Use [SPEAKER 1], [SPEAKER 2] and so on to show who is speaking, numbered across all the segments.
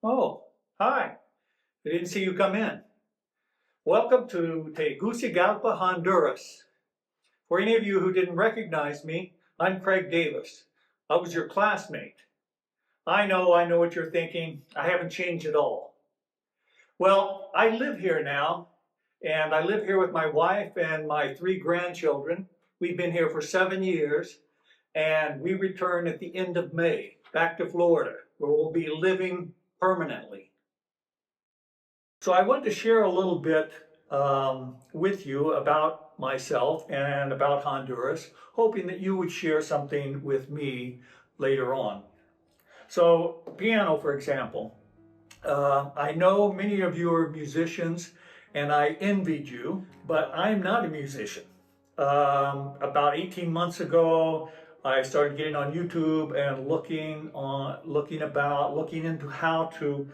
[SPEAKER 1] Oh, hi. I didn't see you come in. Welcome to Tegucigalpa, Honduras. For any of you who didn't recognize me, I'm Craig Davis. I was your classmate. I know what you're thinking. I haven't changed at all. Well, I live here now, and I live here with my wife and my 3 grandchildren. We've been here for 7 years, and we return at the end of May back to Florida, where we'll be living permanently. So I wanted to share a little bit with you about myself and about Honduras, hoping that you would share something with me later on. So piano, for example. I know many of you are musicians and I envied you, but I'm not a musician. About 18 months ago, I started getting on YouTube and looking into how to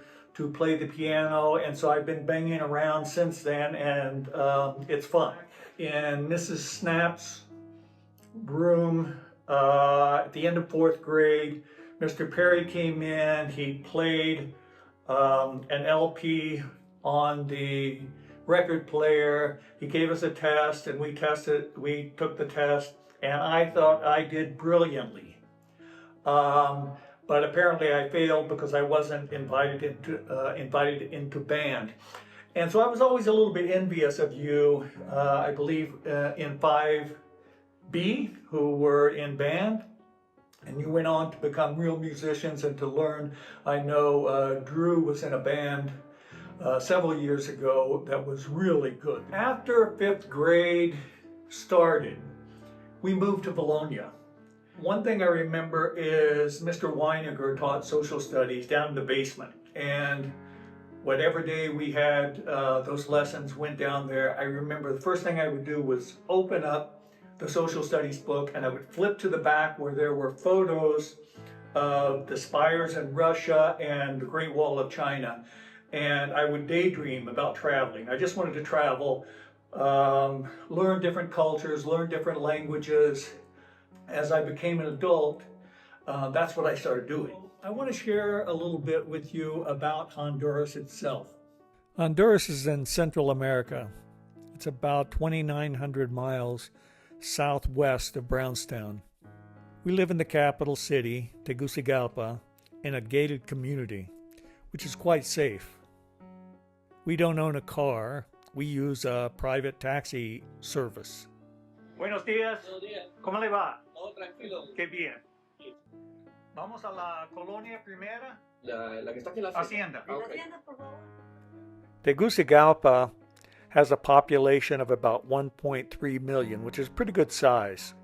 [SPEAKER 1] play the piano, and so I've been banging around since then, and it's fun. In Mrs. Snap's room at the end of 4th grade, Mr. Perry came in. He played an LP on the record player. He gave us a test, and we took the test, and I thought I did brilliantly. But apparently I failed because I wasn't invited into band. And so I was always a little bit envious of you, I believe in 5B, who were in band. And you went on to become real musicians and to learn. I know Drew was in a band several years ago that was really good. After 5th grade started, we moved to Bologna. One thing I remember is Mr. Weiniger taught social studies down in the basement, and whatever day we had those lessons, went down there. I remember the first thing I would do was open up the social studies book, and I would flip to the back where there were photos of the spires in Russia and the Great Wall of China, and I would daydream about traveling. I just wanted to travel, learn different cultures, learn different languages. As I became an adult, that's what I started doing. I want to share a little bit with you about Honduras itself. Honduras is in Central America. It's about 2,900 miles southwest of Brownstown. We live in the capital city, Tegucigalpa, in a gated community, which is quite safe. We don't own a car. We use a private taxi service. Buenos días.
[SPEAKER 2] Buenos días.
[SPEAKER 1] ¿Cómo le va?
[SPEAKER 2] Todo tranquilo.
[SPEAKER 1] Qué bien. Vamos a la colonia primera.
[SPEAKER 2] La que está aquí en la
[SPEAKER 1] Hacienda.
[SPEAKER 2] Ah, okay.
[SPEAKER 1] Tegucigalpa has a population of about 1.3 million, which is pretty good size.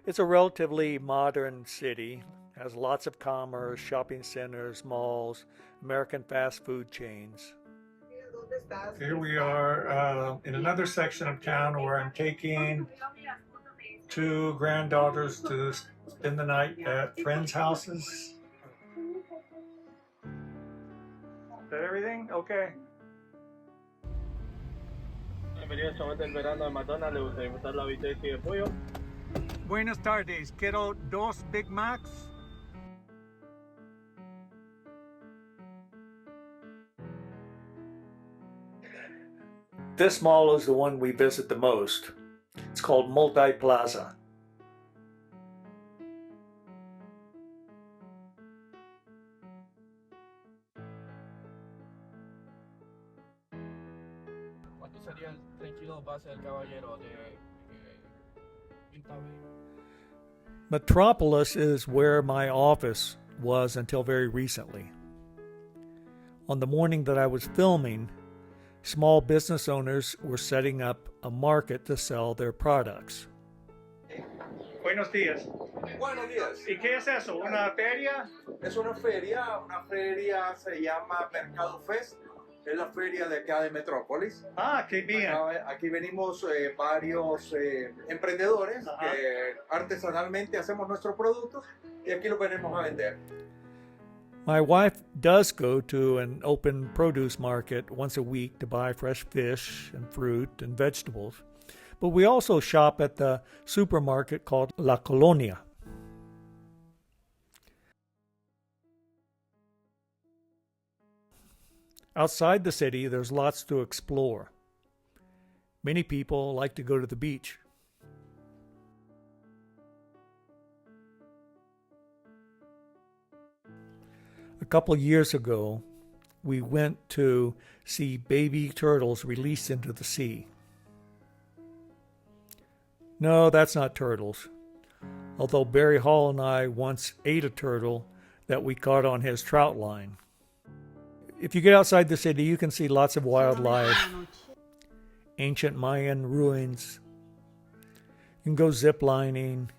[SPEAKER 1] It's a relatively modern city, has lots of commerce, shopping centers, malls, American fast food chains. Here we are in another section of town where I'm taking 2 granddaughters to spend the night at friends' houses. Is that everything? Okay.
[SPEAKER 2] Bienvenido al chavete del verano de McDonald's. ¿Le gustaría gustar la bistec y de pollo?
[SPEAKER 1] Buenas tardes. Quiero 2 Big Macs. This mall is the one we visit the most. It's called Multi Plaza.
[SPEAKER 2] ¿Cuánto sería el 32 base del caballero de Quinta B?
[SPEAKER 1] Metropolis is where my office was until very recently. On the morning that I was filming, small business owners were setting up a market to sell their products. Buenos días.
[SPEAKER 3] Buenos días.
[SPEAKER 1] ¿Y qué es eso? ¿Una feria?
[SPEAKER 3] Es una feria se llama Mercado Fest, es la feria de acá de Metrópolis.
[SPEAKER 1] Ah, qué bien.
[SPEAKER 3] Aquí venimos varios emprendedores
[SPEAKER 1] Ajá.
[SPEAKER 3] que artesanalmente hacemos nuestros productos y aquí los venimos a vender.
[SPEAKER 1] My wife does go to an open produce market once a week to buy fresh fish and fruit and vegetables. But we also shop at the supermarket called La Colonia. Outside the city, there's lots to explore. Many people like to go to the beach. A couple years ago, we went to see baby turtles released into the sea. No, that's not turtles. Although Barry Hall and I once ate a turtle that we caught on his trout line. If you get outside the city, you can see lots of wildlife, ancient Mayan ruins. You can go zip lining,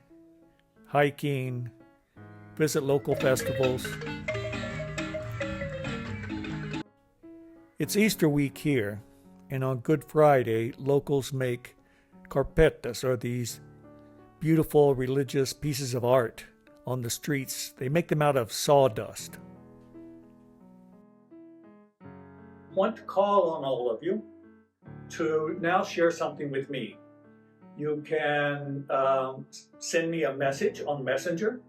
[SPEAKER 1] hiking, visit local festivals. It's Easter week here, and on Good Friday, locals make carpetas, or these beautiful religious pieces of art on the streets. They make them out of sawdust. I want to call on all of you to now share something with me. You can send me a message on Messenger,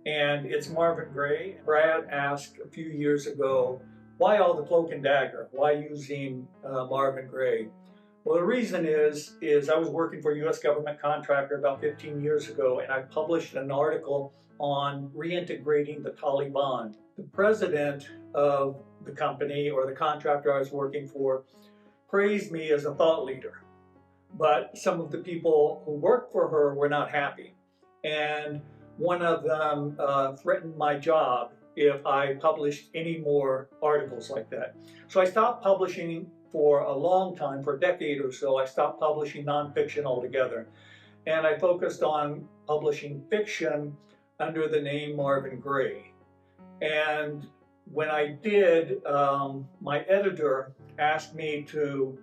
[SPEAKER 1] and it's Marvin Gray. Brad asked a few years ago, why all the cloak and dagger? Why using Marvin Gray? Well, the reason is I was working for a U.S. government contractor about 15 years ago, and I published an article on reintegrating the Taliban. The president of the company, or the contractor I was working for, praised me as a thought leader. But some of the people who worked for her were not happy. And one of them threatened my job if I published any more articles like that. So I stopped publishing for a long time, for a decade or so. I stopped publishing nonfiction altogether. And I focused on publishing fiction under the name Marvin Gray. And when I did, my editor asked me to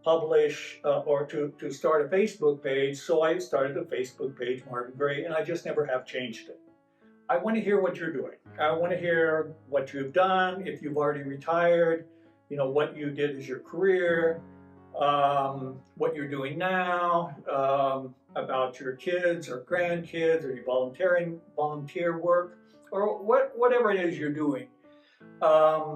[SPEAKER 1] publish or to start a Facebook page. So I started a Facebook page, Marvin Gray, and I just never have changed it. I want to hear what you're doing. I want to hear what you've done, if you've already retired, you know, what you did as your career, what you're doing now, about your kids or grandkids, or your volunteer work, or whatever it is you're doing. I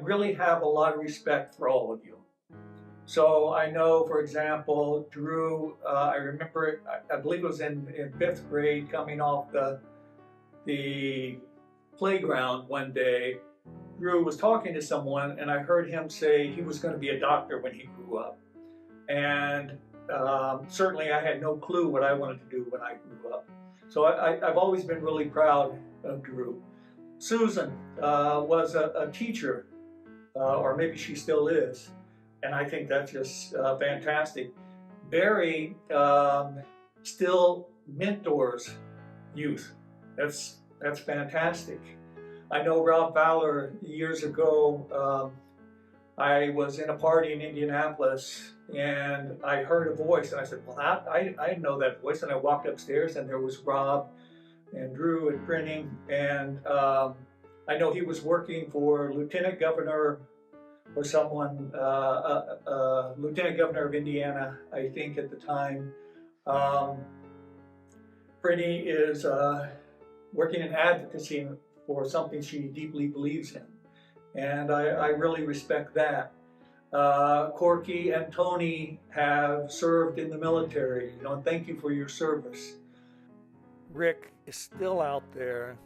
[SPEAKER 1] really have a lot of respect for all of you. So I know, for example, Drew, I remember, I believe it was in 5th grade, coming off the playground one day. Drew was talking to someone, and I heard him say he was going to be a doctor when he grew up. And certainly I had no clue what I wanted to do when I grew up. So I've always been really proud of Drew. Susan was a teacher, or maybe she still is, and I think that's just fantastic. Barry still mentors youth. That's fantastic. I know Rob Fowler, years ago, I was in a party in Indianapolis, and I heard a voice, and I said, well, I know that voice, and I walked upstairs, and there was Rob and Drew and printing, and I know he was working for Lieutenant Governor or someone, Lieutenant Governor of Indiana, I think at the time. Brittany is working in advocacy for something she deeply believes in, and I really respect that. Corky and Tony have served in the military, you know, and thank you for your service. Rick is still out there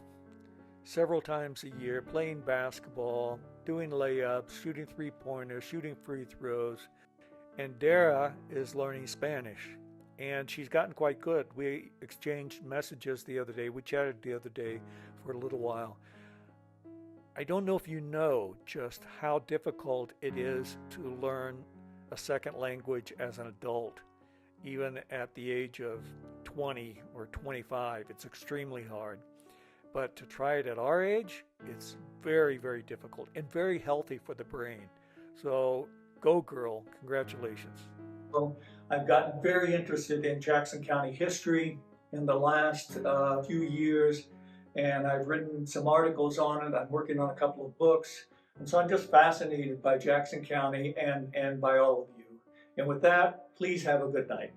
[SPEAKER 1] several times a year playing basketball, doing layups, shooting three-pointers, shooting free throws. And Dara is learning Spanish, and she's gotten quite good. We exchanged messages the other day. We chatted the other day for a little while. I don't know if you know just how difficult it is to learn a second language as an adult. Even at the age of 20 or 25, it's extremely hard. But to try it at our age, it's very, very difficult and very healthy for the brain. So go girl, congratulations. So I've gotten very interested in Jackson County history in the last few years, and I've written some articles on it. I'm working on a couple of books. And so I'm just fascinated by Jackson County and by all of you. And with that, please have a good night.